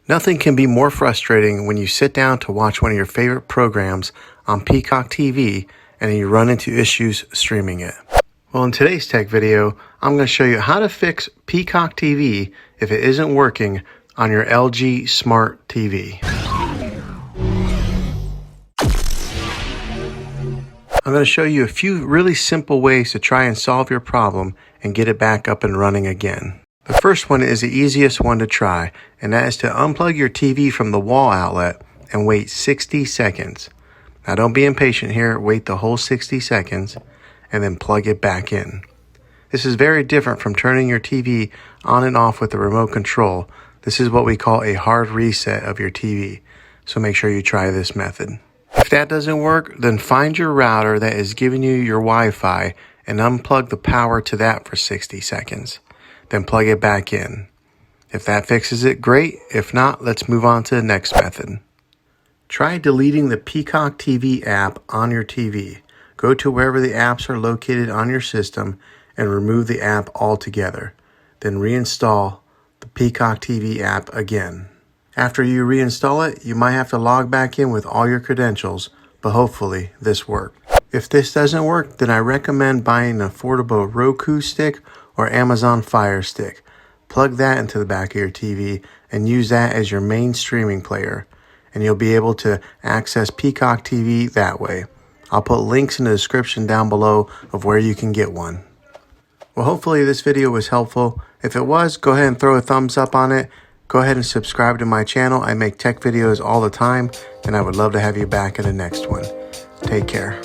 Nothing can be more frustrating when you sit down to watch one of your favorite programs on Peacock TV and you run into issues streaming it. Well, in today's tech video, I'm going to show you how to fix Peacock TV if it isn't working on your LG Smart TV. I'm going to show you a few really simple ways to try and solve your problem and get it back up and running again. The first one is the easiest one to try, and that is to unplug your TV from the wall outlet and wait 60 seconds. Now don't be impatient here, wait the whole 60 seconds and then plug it back in. This is very different from turning your TV on and off with the remote control. This is what we call a hard reset of your TV, so make sure you try this method. If that doesn't work, then find your router that is giving you your Wi-Fi and unplug the power to that for 60 seconds. Then plug it back in. If that fixes it, great. If not, let's move on to the next method. Try deleting the Peacock TV app on your TV. Go to wherever the apps are located on your system and remove the app altogether. Then reinstall the Peacock TV app again. After you reinstall it, you might have to log back in with all your credentials, but hopefully this worked. If this doesn't work, then I recommend buying an affordable Roku stick or Amazon Fire Stick. Plug that into the back of your TV and use that as your main streaming player, and you'll be able to access Peacock TV that way. I'll put links in the description down below of where you can get one. Well, hopefully this video was helpful. If it was, go ahead and throw a thumbs up on it. Go ahead and subscribe to my channel. I make tech videos all the time, and I would love to have you back in the next one. Take care.